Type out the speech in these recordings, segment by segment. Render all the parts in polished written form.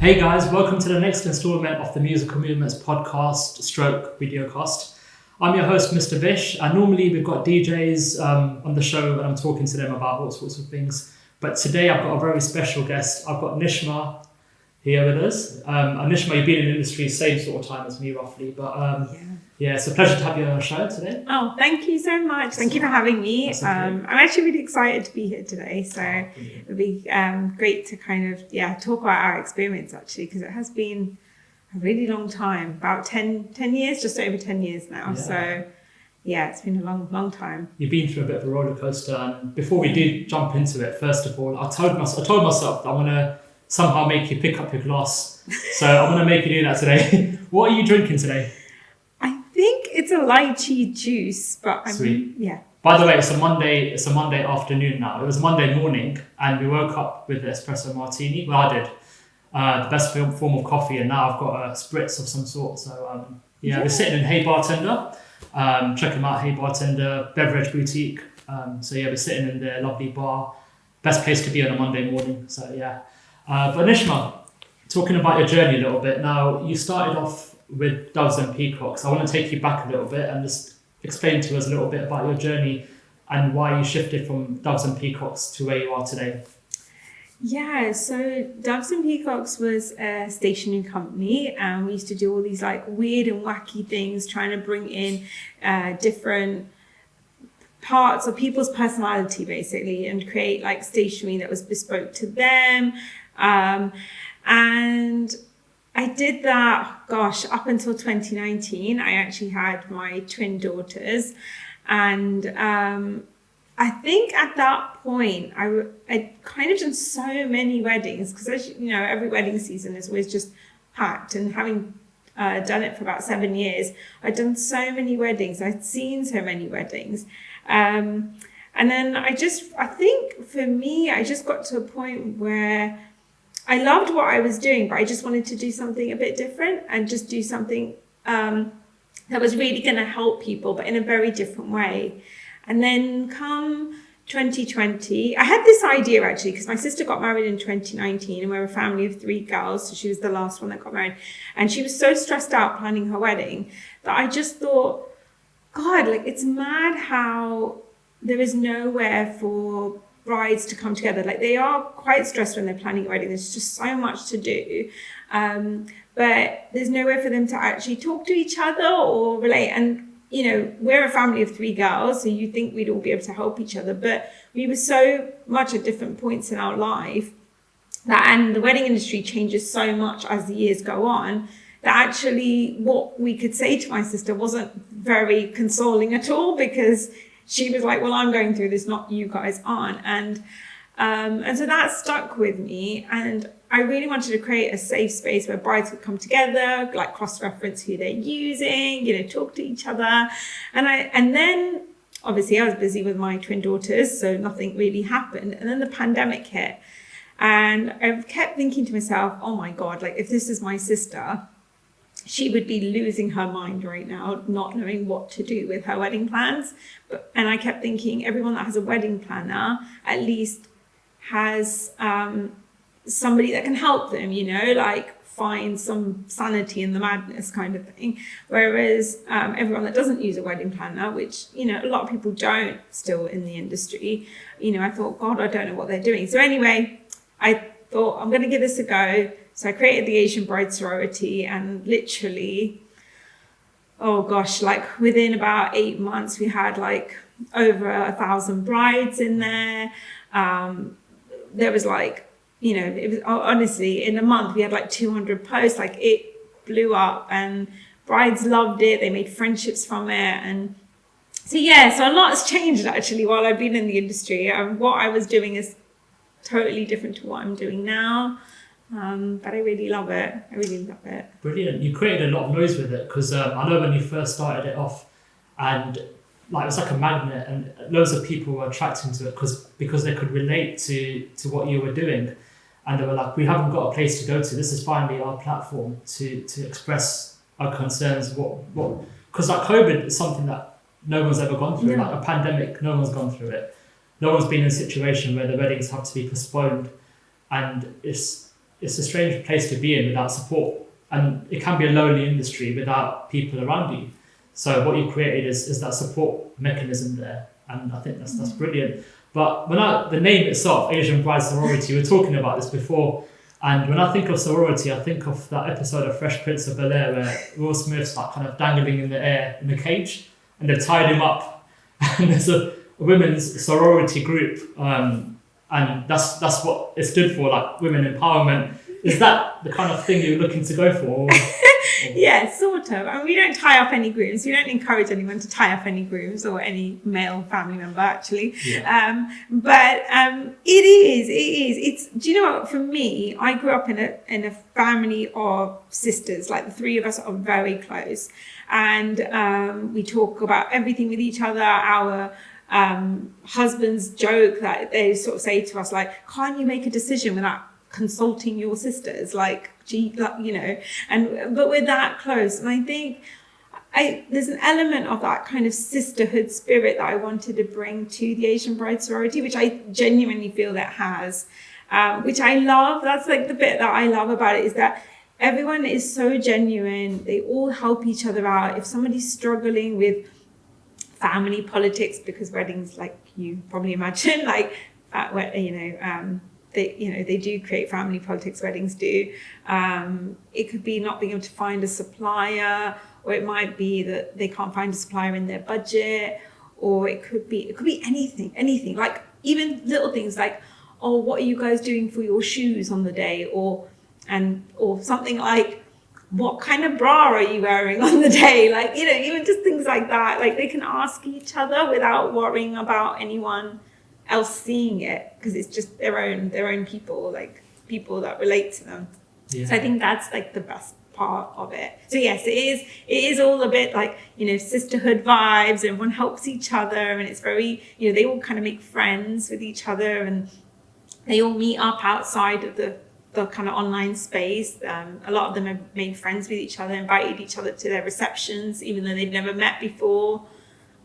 Hey guys, welcome to the next installment of the Musical Movements podcast stroke videocast. I'm your host, Mr Vish, and normally we've got DJs on the show and I'm talking to them about all sorts of things. But today I've got a very special guest. I've got Nishma here with us. And Nishma, you've been in the industry same sort of time as me roughly, but yeah, it's a pleasure to have you on our show today. Oh, thank you so much. Thank you for having me. Okay. I'm actually really excited to be here today. So it'll be great to kind of, talk about our experience actually, because it has been a really long time, about 10 years, just over 10 years now. Yeah. So it's been a long time. You've been through a bit of a roller coaster, and before we do jump into it, first of all, I told myself that I want to somehow make you pick up your glass. So I'm going to make you do that today. What are you drinking today? I think it's a lychee juice, but Sweet. Yeah. By the way, it's a Monday afternoon now. It was Monday morning, and we woke up with the espresso martini. Well, I did. The best form of coffee, and now I've got a spritz of some sort. So we're sitting in Hey Bartender. Check them out, Hey Bartender, beverage boutique. We're sitting in their lovely bar. Best place to be on a Monday morning. So yeah. But Nishma, talking about your journey a little bit. Now, you started off with Doves and Peacocks. I want to take you back a little bit and just explain to us a little bit about your journey and why you shifted from Doves and Peacocks to where you are today. Yeah, so Doves and Peacocks was a stationery company, and we used to do all these like weird and wacky things, trying to bring in different parts of people's personality basically, and create like stationery that was bespoke to them. And I did that, up until 2019. I actually had my twin daughters, and I think at that point I'd kind of done so many weddings, because as you know, every wedding season is always just packed, and having done it for about 7 years, I'd done so many weddings, I'd seen so many weddings, and then I think for me, I just got to a point where I loved what I was doing, but I just wanted to do something a bit different and just do something that was really going to help people, but in a very different way. And then come 2020, I had this idea actually, because my sister got married in 2019, and we're a family of 3 girls. So she was the last one that got married. And she was so stressed out planning her wedding that I just thought, God, like it's mad how there is nowhere for brides to come together. Like they are quite stressed when they're planning a wedding. There's just so much to do. But there's nowhere for them to actually talk to each other or relate. And you know, we're a family of 3 girls, so you think we'd all be able to help each other, but we were so much at different points in our life and the wedding industry changes so much as the years go on, that actually what we could say to my sister wasn't very consoling at all, because she was like, well, I'm going through this, not you guys aren't. And so that stuck with me, and I really wanted to create a safe space where brides could come together, like cross-reference who they're using, talk to each other. And then obviously I was busy with my twin daughters, so nothing really happened. And then the pandemic hit, and I kept thinking to myself, oh my God, like if this is my sister, she would be losing her mind right now, not knowing what to do with her wedding plans. And I kept thinking, everyone that has a wedding planner at least has somebody that can help them, like find some sanity in the madness kind of thing. Whereas everyone that doesn't use a wedding planner, which, a lot of people don't still in the industry, I thought, God, I don't know what they're doing. So anyway, I thought I'm going to give this a go. So I created the Asian Bride Sorority, and literally, like within about 8 months, we had like over 1,000 brides in there. There was like, it was honestly in a month we had like 200 posts. Like it blew up, and brides loved it. They made friendships from it, and so a lot's changed actually while I've been in the industry. What I was doing is totally different to what I'm doing now, but I really love it. Brilliant. You created a lot of noise with it, because I know when you first started it off, and like it was like a magnet, and loads of people were attracted to it because they could relate to what you were doing, and they were like, we haven't got a place to go to. This is finally our platform to express our concerns. Because like COVID is something that no one's ever gone through. Like a pandemic, no one's gone through it. No one's been in a situation where the weddings have to be postponed, and it's it's a strange place to be in without support, and it can be a lonely industry without people around you. So what you created is that support mechanism there, and I think that's brilliant. But the name itself, Asian Bride Sorority, we were talking about this before, and when I think of sorority, I think of that episode of Fresh Prince of Bel-Air where Will Smith's like kind of dangling in the air in the cage, and they've tied him up, and there's a women's sorority group, and that's what it stood for, like women empowerment. Is that the kind of thing you're looking to go for? Yeah, sort of. I mean, we don't tie up any grooms. We don't encourage anyone to tie up any grooms or any male family member, actually. Yeah. But it is. It's. Do you know what? For me, I grew up in a family of sisters. Like the three of us are very close, and we talk about everything with each other. Our husbands joke that they sort of say to us, like, "Can't you make a decision without consulting your sisters?" Like, gee, you know, but we're that close. And I think there's an element of that kind of sisterhood spirit that I wanted to bring to the Asian Bride Sorority, which I genuinely feel that has, which I love. That's like the bit that I love about it, is that everyone is so genuine. They all help each other out. If somebody's struggling with family politics, because weddings, like you probably imagine, like, they do create family politics, weddings do. It could be not being able to find a supplier, or it might be that they can't find a supplier in their budget, or it could be anything. Like even little things like, oh, what are you guys doing for your shoes on the day? Or something like, what kind of bra are you wearing on the day? Like, you know, even just things like that. Like they can ask each other without worrying about anyone else seeing it, because it's just their own people, like people that relate to them. Yeah. So I think that's like the best part of it. So yes, it is all a bit like, you know, sisterhood vibes. Everyone helps each other, and it's very, you know, they all kind of make friends with each other, and they all meet up outside of the kind of online space. A lot of them have made friends with each other, invited each other to their receptions, even though they've never met before.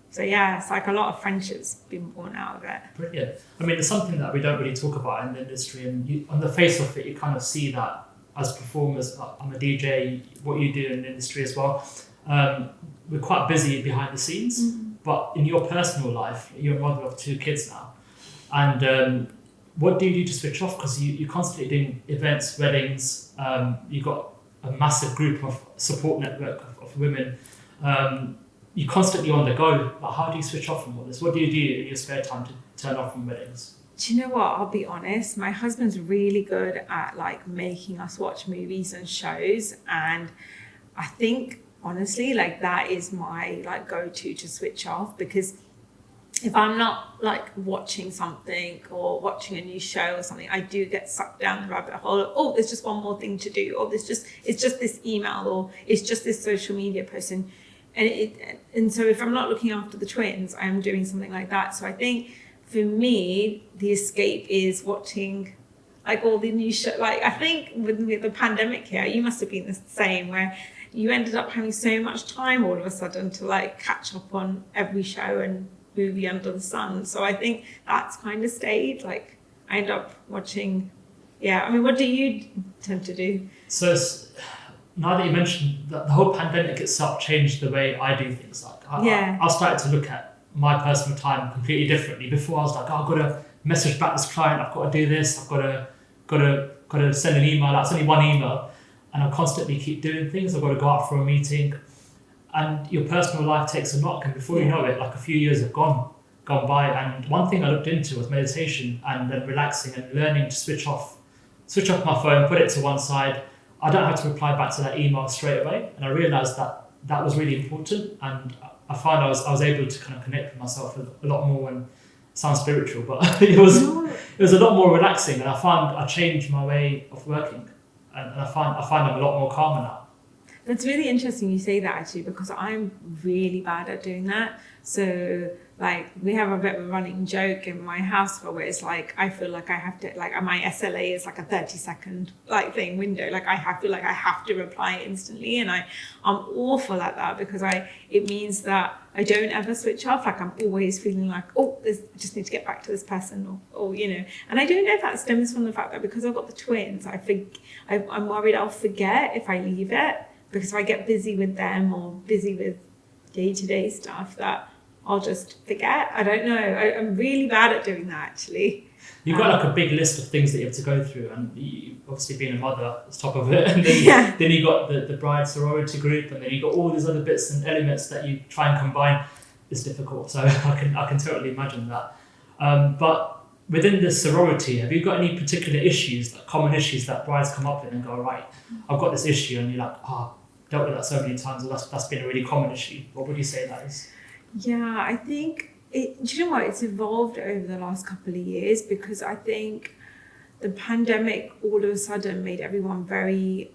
So yeah, it's like a lot of friendships been born out of it. Brilliant. I mean, it's something that we don't really talk about in the industry, and on the face of it, you kind of see that as performers. I'm a DJ, what you do in the industry as well. We're quite busy behind the scenes, but in your personal life, you're a mother of 2 kids now. And what do you do to switch off? Because you're constantly doing events, weddings, you've got a massive group of support network of women. You're constantly on the go. But how do you switch off from all this? What do you do in your spare time to turn off from weddings? Do you know what? I'll be honest. My husband's really good at like making us watch movies and shows, and I think honestly, like that is my like go-to to switch off, because if I'm not like watching something or watching a new show or something, I do get sucked down the rabbit hole of, oh, there's just one more thing to do, or it's just this email, or it's just this social media post, and so if I'm not looking after the twins, I'm doing something like that. So I think for me, the escape is watching like all the new show. Like I think with the pandemic here, you must have been the same, where you ended up having so much time all of a sudden to like catch up on every show and movie under the sun. So I think that's kind of stayed. Like I end up watching. Yeah, I mean, what do you tend to do? So now that you mentioned that, the whole pandemic itself changed the way I do things. Like I started to look at my personal time completely differently. Before I was like, oh, I've got to message back this client, I've got to do this, I've got to send an email. That's only one email, and I constantly keep doing things. I've got to go out for a meeting, and your personal life takes a knock. And before you know it, like a few years have gone by. And one thing I looked into was meditation, and then relaxing and learning to switch off my phone, put it to one side. I don't have to reply back to that email straight away, and I realised that was really important. And I found I was able to kind of connect with myself a lot more, and it sounds spiritual, but it was a lot more relaxing. And I found I changed my way of working, and I find I'm a lot more calmer now. That's really interesting you say that, actually, because I'm really bad at doing that. So like we have a bit of a running joke in my household where it's like I feel like I have to, like my SLA is like a 30-second like thing window. Like feel like I have to reply instantly, and I'm awful at that because it means that I don't ever switch off. Like I'm always feeling like, oh, I just need to get back to this person, or you know. And I don't know if that stems from the fact that because I've got the twins, I'm worried I'll forget if I leave it, because if I get busy with them or busy with day-to-day stuff, that I'll just forget. I don't know. I'm really bad at doing that, actually. You've got like a big list of things that you have to go through, and you, obviously being a mother, it's top of it. And then, then you got the bride sorority group, and then you got all these other bits and elements that you try and combine. It's difficult, so I can totally imagine that. But within the sorority, have you got any particular issues, like common issues that brides come up with and go, right, I've got this issue, and you're like, dealt with that so many times, and that's been a really common issue. What would you say that is? Yeah, I think do you know what? It's evolved over the last couple of years, because I think the pandemic all of a sudden made everyone very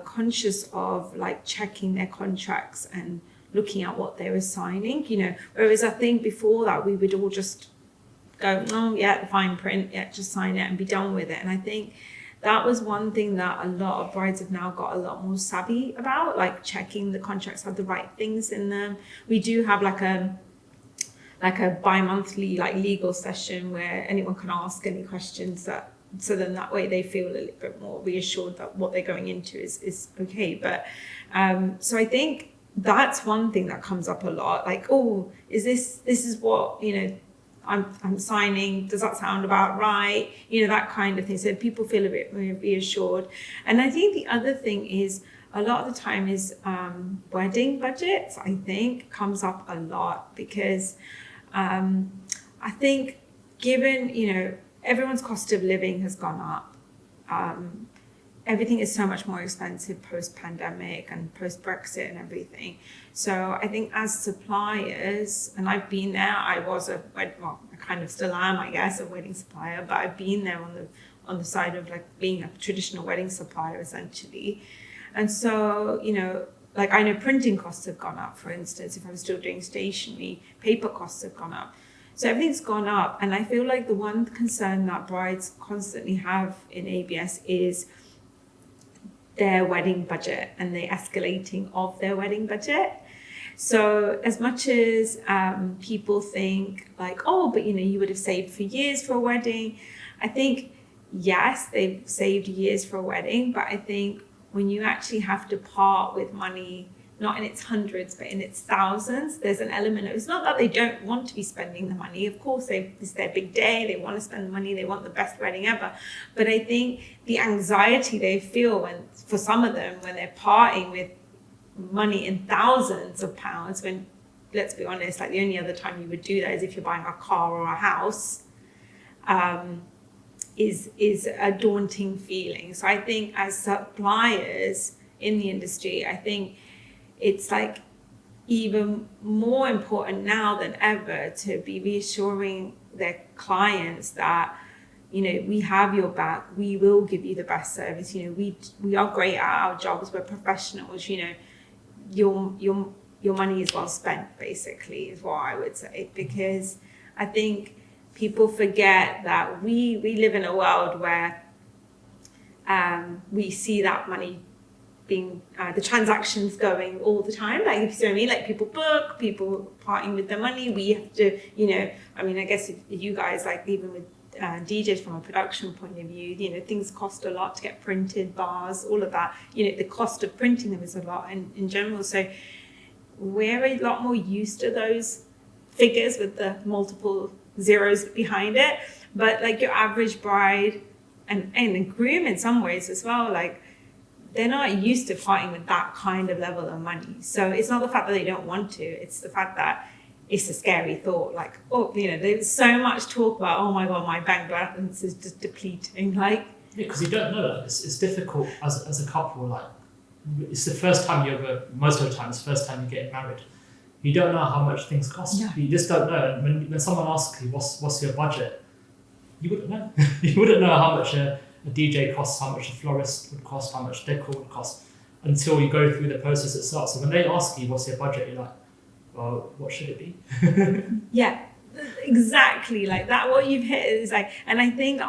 conscious of like checking their contracts and looking at what they were signing, you know, whereas I think before that we would all just go, oh yeah, the fine print, yeah, just sign it and be done with it. And I think that was one thing that a lot of brides have now got a lot more savvy about, like checking the contracts have the right things in them. We do have like a bi-monthly like legal session where anyone can ask any questions, that so then that way they feel a little bit more reassured that what they're going into is okay. But so I think that's one thing that comes up a lot, like, oh, this is what, you know, I'm signing, does that sound about right? You know, that kind of thing. So people feel a bit more reassured. And I think the other thing is, a lot of the time is wedding budgets, I think, comes up a lot, because I think given, you know, everyone's cost of living has gone up. Everything is so much more expensive post-pandemic and post-Brexit and everything. So I think as suppliers, and I've been there, I kind of still am, I guess, a wedding supplier, but I've been there on the side of like being a traditional wedding supplier essentially. And so, you know, like I know printing costs have gone up, for instance. If I was still doing stationery, paper costs have gone up. So everything's gone up. And I feel like the one concern that brides constantly have in ABS is their wedding budget and the escalating of their wedding budget. So as much as people think like, oh, but you know, you would have saved for years for a wedding. I think, yes, they've saved years for a wedding, but I think when you actually have to part with money, not in its hundreds, but in its thousands, there's an element of, it's not that they don't want to be spending the money. Of course, it's their big day. They want to spend the money. They want the best wedding ever. But I think the anxiety they feel for some of them, when they're parting with money in thousands of pounds, when, let's be honest, like the only other time you would do that is if you're buying a car or a house, is a daunting feeling. So I think as suppliers in the industry, I think it's like even more important now than ever to be reassuring their clients that, you know, we have your back, we will give you the best service. You know, we are great at our jobs, we're professionals. You know, your money is well spent, basically, is what I would say, because I think people forget that we live in a world where we see that money being the transactions going all the time, like, if you see what I mean, like people book, people parting with their money. We have to, you know, I mean, I guess if you guys, like even with DJs from a production point of view, you know, things cost a lot to get printed, bars, all of that. You know, the cost of printing them is a lot in general. So we're a lot more used to those figures with the multiple zeros behind it. But like your average bride and a groom in some ways as well, like, they're not used to fighting with that kind of level of money. So it's not the fact that they don't want to, it's the fact that it's a scary thought. Like, oh, you know, there's so much talk about, oh my God, my bank balance is just depleting. Like, yeah, because you don't know that. It's difficult as a couple. Like, it's the first time most of the time, it's the first time you're getting married. You don't know how much things cost. Yeah. You just don't know. And when someone asks you, what's your budget? You wouldn't know. You wouldn't know how much a a DJ costs, how much a florist would cost, how much decor would cost, until you go through the process itself. So when they ask you what's your budget, you're like, well, what should it be? Yeah, exactly. Like that, what you've hit is like, and I think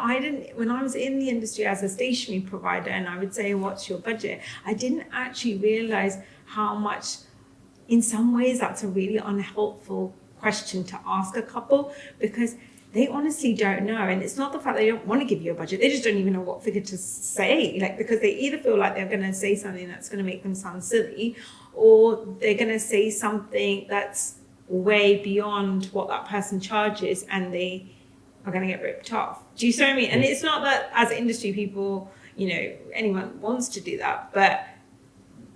when I was in the industry as a stationery provider and I would say, what's your budget? I didn't actually realize how much, in some ways, that's a really unhelpful question to ask a couple, because they honestly don't know. And it's not the fact they don't want to give you a budget, they just don't even know what figure to say, like, because they either feel like they're going to say something that's going to make them sound silly, or they're going to say something that's way beyond what that person charges and they are going to get ripped off. Do you see what I mean? And it's not that as industry people, anyone wants to do that, but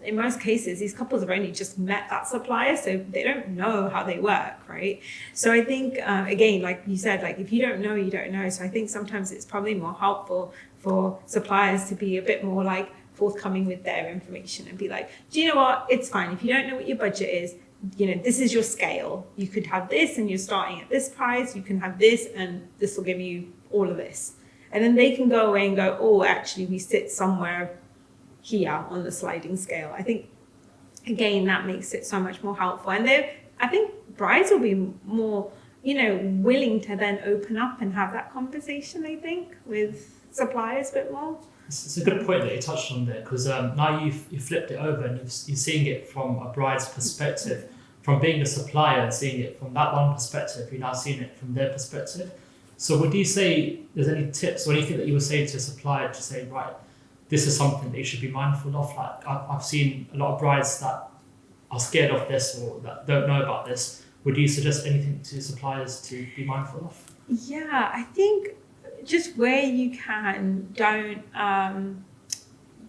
in most cases, these couples have only just met that supplier, so they don't know how they work, right? So I think, again, like you said, like if you don't know, you don't know. So I think sometimes it's probably more helpful for suppliers to be a bit more like forthcoming with their information and be like, do you know what? It's fine. If you don't know what your budget is, this is your scale. You could have this and you're starting at this price. You can have this and this will give you all of this. And then they can go away and go, oh, actually, we sit somewhere here on the sliding scale. I think, again, that makes it so much more helpful. And I think brides will be more, willing to then open up and have that conversation, I think, with suppliers a bit more. It's a good point that you touched on there, because now you've flipped it over and you're seeing it from a bride's perspective, from being a supplier and seeing it from that one perspective, you're now seeing it from their perspective. So would you say there's any tips or anything that you would say to a supplier to say, right, this is something that you should be mindful of? Like I've seen a lot of brides that are scared of this or that don't know about this. Would you suggest anything to suppliers to be mindful of? Yeah, I think just where you can, don't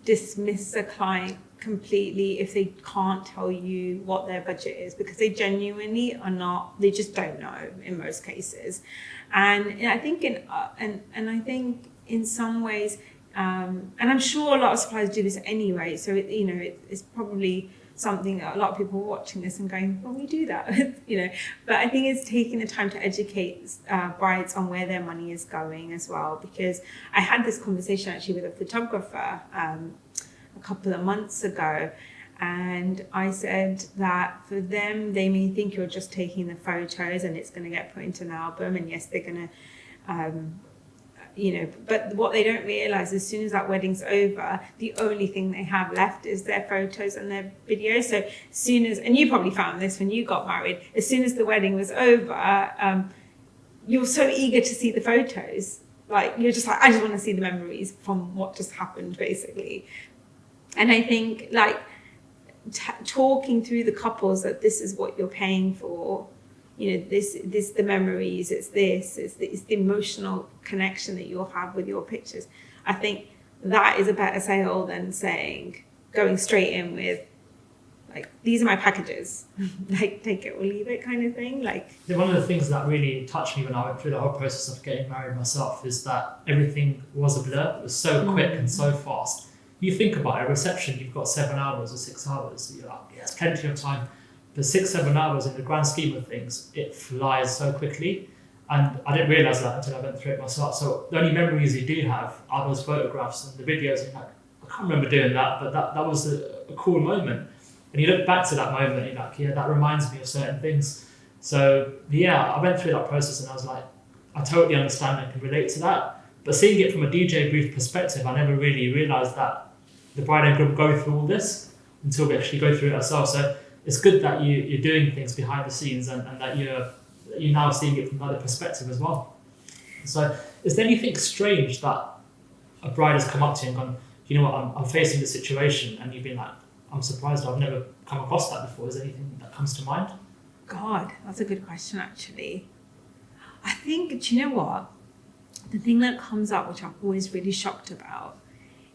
dismiss a client completely if they can't tell you what their budget is, because they genuinely are not, they just don't know in most cases. And I think and I think in some ways, and I'm sure a lot of suppliers do this anyway, so it's probably something that a lot of people are watching this and going, well, we do that, but I think it's taking the time to educate brides on where their money is going as well, because I had this conversation actually with a photographer a couple of months ago, and I said that for them, they may think you're just taking the photos and it's going to get put into an album, and yes, they're going to but what they don't realize, as soon as that wedding's over, the only thing they have left is their photos and their videos. So as soon as, and you probably found this when you got married, as soon as the wedding was over, you're so eager to see the photos. Like, you're just like, I just want to see the memories from what just happened, basically. And I think, like, talking through the couples that this is what you're paying for, this the memories, it's the emotional connection that you'll have with your pictures. I think that is a better sale than going straight in with, like, these are my packages, like, take it or leave it kind of thing. Like, one of the things that really touched me when I went through the whole process of getting married myself is that everything was a blur. It was so quick and so fast. You think about it, a reception, you've got 7 hours or 6 hours. You're like, yeah, it's plenty of time. But 6-7 hours in the grand scheme of things, it flies so quickly. And I didn't realise that until I went through it myself. So the only memories you do have are those photographs and the videos. And, like, I can't remember doing that, but that was a cool moment. And you look back to that moment, you're like, yeah, that reminds me of certain things. So yeah, I went through that process and I was like, I totally understand and can relate to that. But seeing it from a DJ booth perspective, I never really realised that the bride and groom go through all this until we actually go through it ourselves. So it's good that you're doing things behind the scenes and that you're now seeing it from another perspective as well. So is there anything strange that a bride has come up to you and gone, you know what, I'm facing this situation, and you've been like, I'm surprised I've never come across that before? Is there anything that comes to mind? God, that's a good question, actually. I think, do you know what? The thing that comes up, which I'm always really shocked about,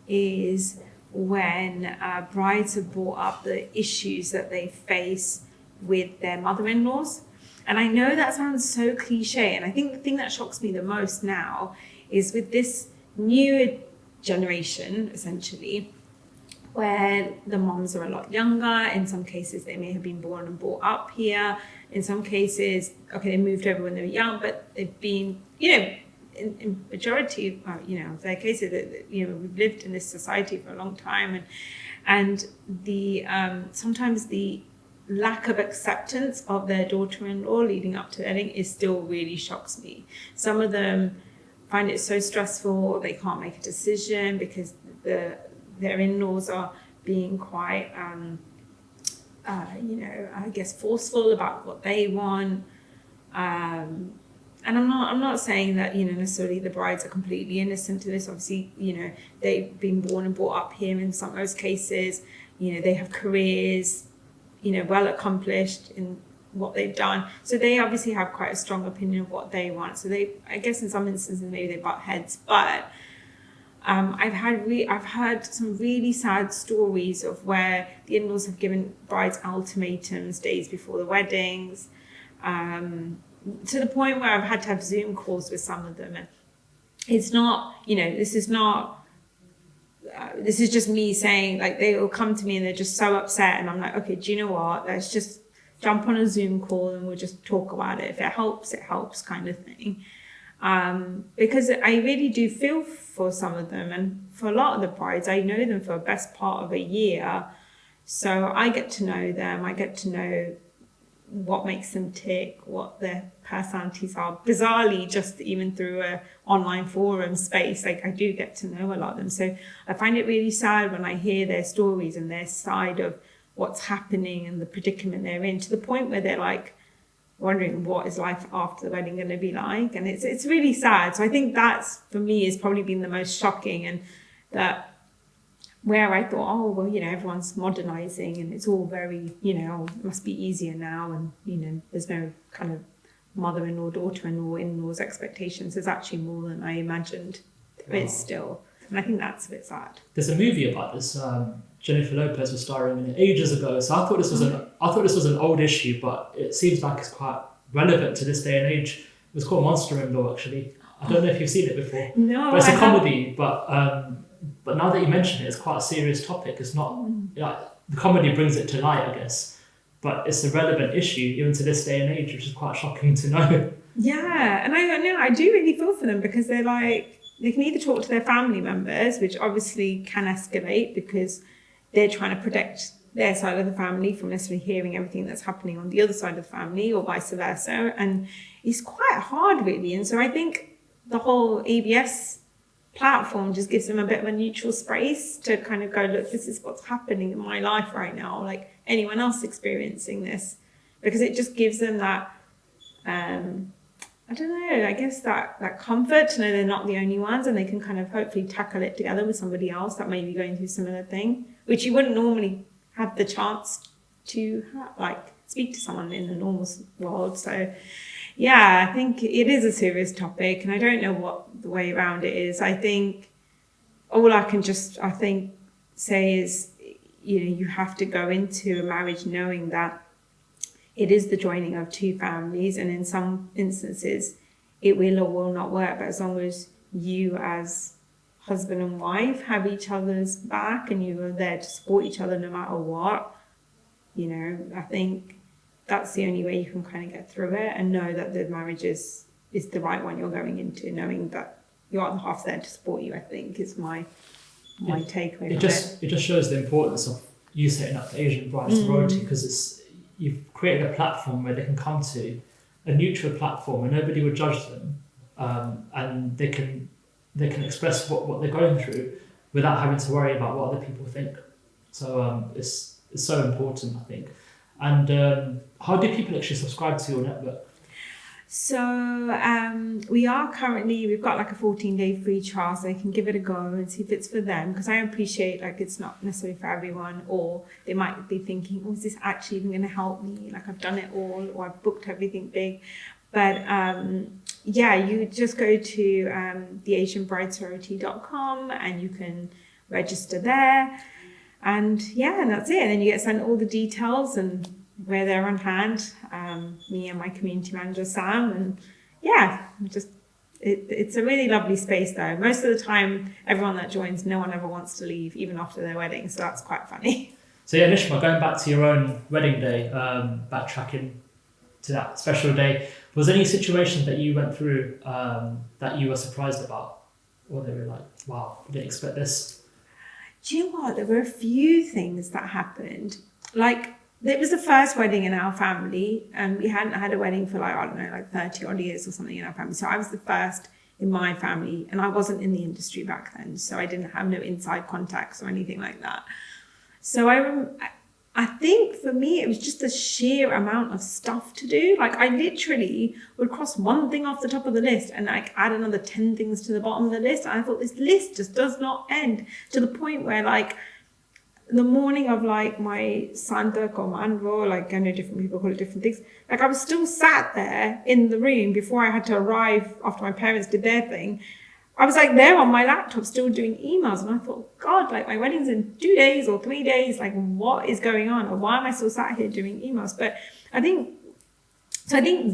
is when brides have brought up the issues that they face with their mother-in-laws. And I know that sounds so cliche, and I think the thing that shocks me the most now is with this new generation, essentially, where the moms are a lot younger. In some cases, they may have been born and brought up here. In some cases, okay, they moved over when they were young, but they've been, in majority, of their cases, that we've lived in this society for a long time, and the sometimes the lack of acceptance of their daughter-in-law leading up to the wedding is still really shocks me. Some of them find it so stressful they can't make a decision because their in-laws are being quite I guess forceful about what they want. And I'm not saying that necessarily the brides are completely innocent to this. Obviously, they've been born and brought up here in some of those cases. They have careers, well accomplished in what they've done. So they obviously have quite a strong opinion of what they want. So I guess in some instances maybe they butt heads. But I've heard some really sad stories of where the in-laws have given brides ultimatums days before the weddings. To the point where I've had to have Zoom calls with some of them, and it's not, this is just me saying, like, they will come to me and they're just so upset, and I'm like, okay, do you know what? Let's just jump on a Zoom call and we'll just talk about it. If it helps, kind of thing. Because I really do feel for some of them, and for a lot of the brides, I know them for the best part of a year, so I get to know them. I get to know what makes them tick, what their personalities are. Bizarrely, just even through a online forum space, like, I do get to know a lot of them. So I find it really sad when I hear their stories and their side of what's happening and the predicament they're in, to the point where they're like wondering what is life after the wedding going to be like. And it's really sad. So I think that's, for me, has probably been the most shocking, and that where I thought, oh, well, everyone's modernizing and it's all very, it must be easier now, and, there's no kind of mother-in-law, daughter-in-law, in-laws expectations. There's actually more than I imagined there is still. And I think that's a bit sad. There's a movie about this. Jennifer Lopez was starring in it ages ago. So I thought this was an old issue, but it seems like it's quite relevant to this day and age. It was called Monster-in-Law, actually. I don't know if you've seen it before. No, but it's a comedy. But now that you mention it, it's quite a serious topic. It's not, the comedy brings it to light, I guess, but it's a relevant issue even to this day and age, which is quite shocking to know. Yeah, and I do really feel for them, because they're like, they can either talk to their family members, which obviously can escalate because they're trying to protect their side of the family from necessarily hearing everything that's happening on the other side of the family, or vice versa. And it's quite hard, really. And so I think the whole ABS platform just gives them a bit of a neutral space to kind of go, look, this is what's happening in my life right now, like anyone else experiencing this, because it just gives them that I don't know, I guess that comfort to know they're not the only ones, and they can kind of hopefully tackle it together with somebody else that may be going through a similar thing, which you wouldn't normally have the chance to speak to someone in the normal world. So yeah, I think it is a serious topic, and I don't know what the way around it is. I think all I can say is, you have to go into a marriage knowing that it is the joining of two families, and in some instances it will or will not work. But as long as you as husband and wife have each other's back and you are there to support each other no matter what, I think that's the only way you can kind of get through it, and know that the marriage is the right one you're going into, knowing that your other half's there to support you, I think, is my takeaway. It just shows the importance of you setting up the Asian Bride Sorority, because you've created a platform where they can come to, a neutral platform where nobody would judge them, and they can express what they're going through without having to worry about what other people think. So it's so important, I think. And how do people actually subscribe to your network? So we've got like a 14-day free trial, so they can give it a go and see if it's for them, because I appreciate it's not necessarily for everyone, or they might be thinking, oh, is this actually even going to help me? Like, I've done it all, or I've booked everything big. But you just go to the AsianBrideSorority.com and you can register there. And that's it. And then you get sent all the details, and we're there on hand, me and my community manager, Sam. And it's a really lovely space though. Most of the time, everyone that joins, no one ever wants to leave, even after their wedding. So that's quite funny. So Nishma, going back to your own wedding day, backtracking to that special day, Was there any situation that you went through that you were surprised about? Or they were like, wow, we didn't expect this? Do you know what? There were a few things that happened. Like, it was the first wedding in our family, and we hadn't had a wedding for like, I don't know, like 30 odd years or something in our family. So I was the first in my family, and I wasn't in the industry back then, so I didn't have no inside contacts or anything like that. So I think for me, it was just the sheer amount of stuff to do. Like, I literally would cross one thing off the top of the list and like add another 10 things to the bottom of the list. And I thought, this list just does not end, to the point where like the morning of like my Santak or Manvo, like I know different people call it different things. Like, I was still sat there in the room before I had to arrive after my parents did their thing. I was like there on my laptop still doing emails, and I thought, God, like my wedding's in 2 days or 3 days. Like, what is going on? Or why am I still sat here doing emails? But I think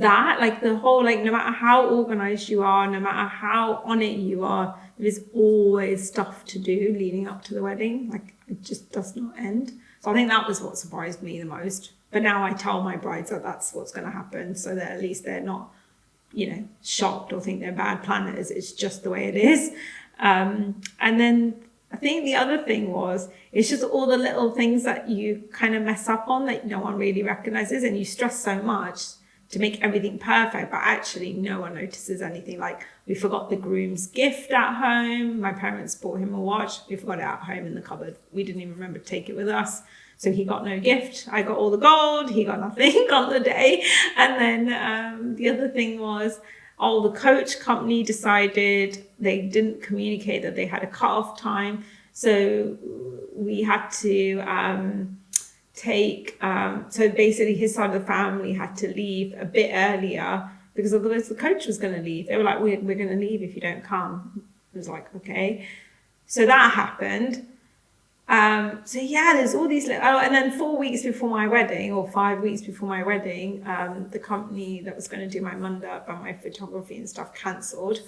that, like, the whole, like, no matter how organized you are, no matter how on it you are, there's always stuff to do leading up to the wedding. Like, it just does not end. So I think that was what surprised me the most. But now I tell my brides that that's what's going to happen, so that at least they're not, you know, shocked or think they're bad planners. It's just the way it is. And then I think the other thing was, it's just all the little things that you kind of mess up on that no one really recognizes, and you stress so much to make everything perfect, but actually no one notices anything. Like, we forgot the groom's gift at home. My parents bought him a watch. We forgot it at home in the cupboard. We didn't even remember to take it with us. So he got no gift. I got all the gold. He got nothing on the day. And then the other thing was, the coach company decided they didn't communicate that they had a cut-off time. So we had to so basically his side of the family had to leave a bit earlier, because otherwise the coach was going to leave. They were like, we're going to leave if you don't come. I was like, okay. So that happened. So yeah, there's all these and then 4 weeks before my wedding, or 5 weeks before my wedding, the company that was going to do my mandap and my photography and stuff cancelled.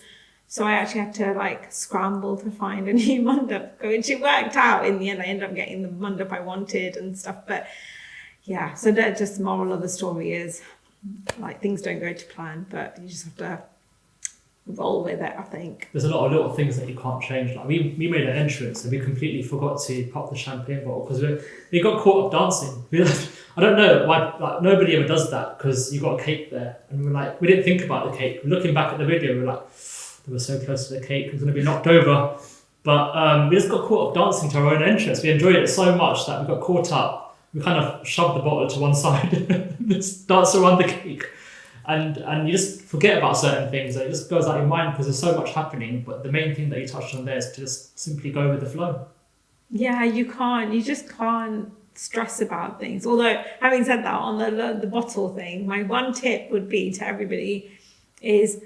So I actually had to like scramble to find a new mandap, which it worked out in the end. I ended up getting the mandap I wanted and stuff. But yeah, so that just the moral of the story is, like, things don't go to plan, but you just have to roll with it, I think. There's a lot of little things that you can't change. Like, we made an entrance and we completely forgot to pop the champagne bottle because we got caught up dancing. I don't know why, like, nobody ever does that, because you got a cake there, and we didn't think about the cake. Looking back at the video, we're like, they were so close to the cake, it was going to be knocked over. But we just got caught up dancing to our own entrance. We enjoyed it so much that we got caught up. We kind of shoved the bottle to one side and just danced around the cake. And you just forget about certain things. It just goes out of your mind because there's so much happening. But the main thing that you touched on there is to just simply go with the flow. Yeah, you just can't stress about things. Although, having said that, on the bottle thing, my one tip would be to everybody is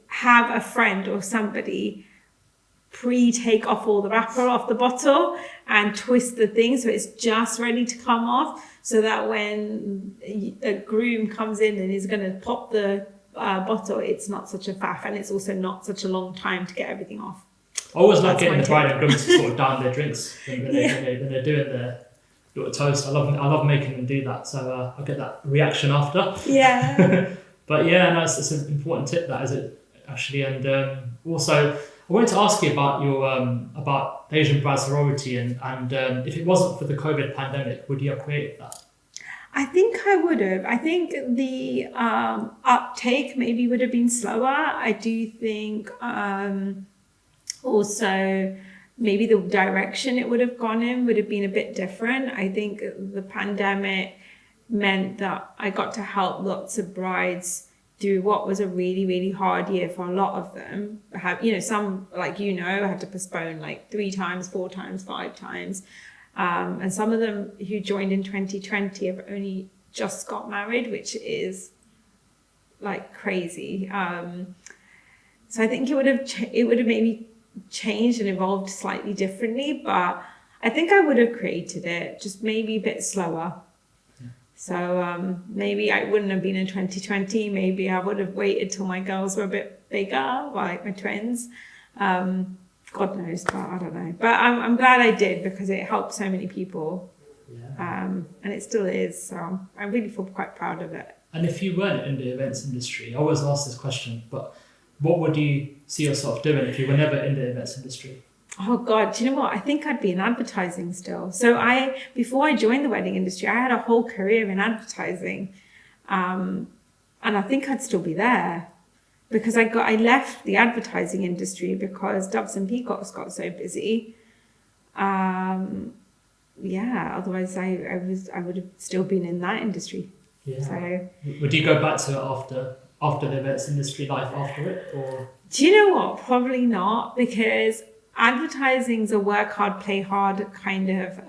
have a friend or somebody take off all the wrapper off the bottle and twist the thing so it's just ready to come off, so that when a groom comes in and is going to pop the bottle, it's not such a faff, and it's also not such a long time to get everything off. I always like getting the bride and groom to sort of down their drinks when they're doing their little toast. I love making them do that, so I'll get that reaction after. Yeah. But yeah, no, it's an important tip, that is it, actually. And also, I wanted to ask you about your about the Asian Bride Sorority, and if it wasn't for the COVID pandemic, would you have created that? I think I would have. I think the uptake maybe would have been slower. I do think also maybe the direction it would have gone in would have been a bit different. I think the pandemic meant that I got to help lots of brides through what was a really, really hard year for a lot of them. Some, like, had to postpone like 3 times, 4 times, 5 times. And some of them who joined in 2020 have only just got married, which is like crazy. So I think it would have maybe changed and evolved slightly differently, but I think I would have created it, just maybe a bit slower. So maybe I wouldn't have been in 2020. Maybe I would have waited till my girls were a bit bigger, like my twins. God knows, but I don't know. But I'm glad I did, because it helped so many people. Yeah. And it still is. So I really feel quite proud of it. And if you weren't in the events industry, I always ask this question, but what would you see yourself doing if you were never in the events industry? Oh God, do you know what? I think I'd be in advertising still. So before I joined the wedding industry, I had a whole career in advertising. And I think I'd still be there because I left the advertising industry because Doves and Peacocks got so busy. Otherwise I would have still been in that industry. Yeah. So would you go back to it after the events industry life after it, or? Do you know what? Probably not, because advertising's a work hard, play hard kind of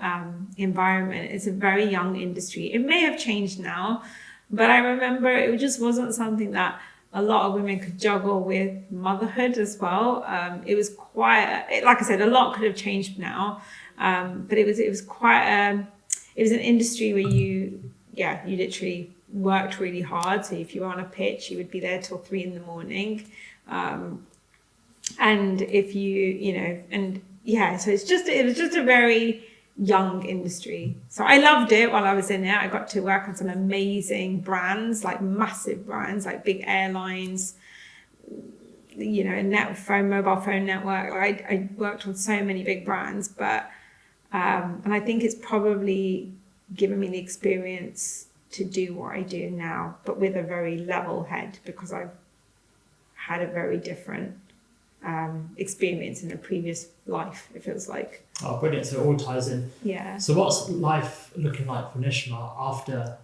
environment. It's a very young industry. It may have changed now, but I remember it just wasn't something that a lot of women could juggle with motherhood as well. It was quite, like I said, a lot could have changed now, but it was it was an industry where you literally worked really hard. So if you were on a pitch, you would be there till 3 a.m. And if so it was just a very young industry. So I loved it while I was in it. I got to work on some amazing brands, like massive brands, like big airlines, mobile phone network. I worked on so many big brands, but and I think it's probably given me the experience to do what I do now, but with a very level head, because I've had a very different experience in a previous life, it feels like. Oh, brilliant. So it all ties in. Yeah. So what's life looking like for Nishma after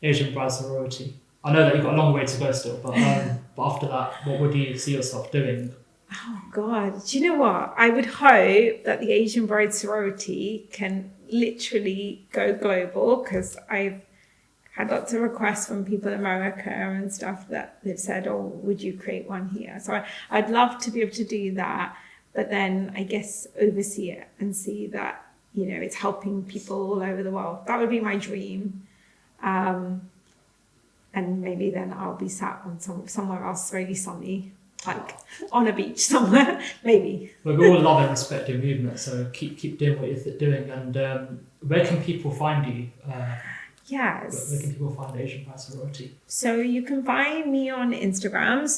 Asian Bride Sorority? I know that you've got a long way to go still, but after that, what would you see yourself doing? Oh God, do you know what? I would hope that the Asian Bride Sorority can literally go global, because I've had lots of requests from people in America and stuff that they've said, oh, would you create one here? So I'd love to be able to do that, but then I guess oversee it and see that, it's helping people all over the world. That would be my dream. And maybe then I'll be sat on somewhere else really sunny, like on a beach somewhere, maybe. Well, we all love and respect your movement, so keep doing what you're doing. And where can people find you? Yes. Where can people find Asian Bride Sorority? So you can find me on Instagram.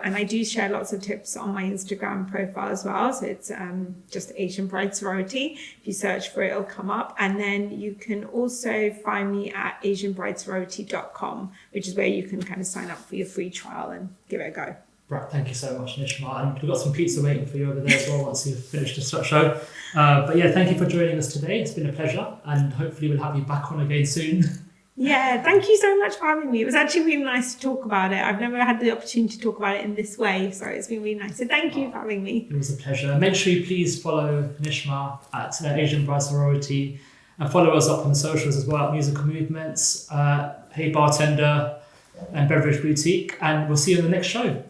And I do share lots of tips on my Instagram profile as well. So it's just Asian Bride Sorority. If you search for it, it'll come up. And then you can also find me at asianbridesorority.com, which is where you can kind of sign up for your free trial and give it a go. Right, thank you so much, Nishma. And we've got some pizza waiting for you over there as well once you've finished the show. But yeah, thank you for joining us today. It's been a pleasure, and hopefully we'll have you back on again soon. Yeah, thank you so much for having me. It was actually really nice to talk about it. I've never had the opportunity to talk about it in this way, so it's been really nice. So thank you for having me. It was a pleasure. Make sure you please follow Nishma at Asian Bride Sorority, and follow us up on the socials as well at Musical Movements, Hey Bartender, and Beverage Boutique, and we'll see you in the next show.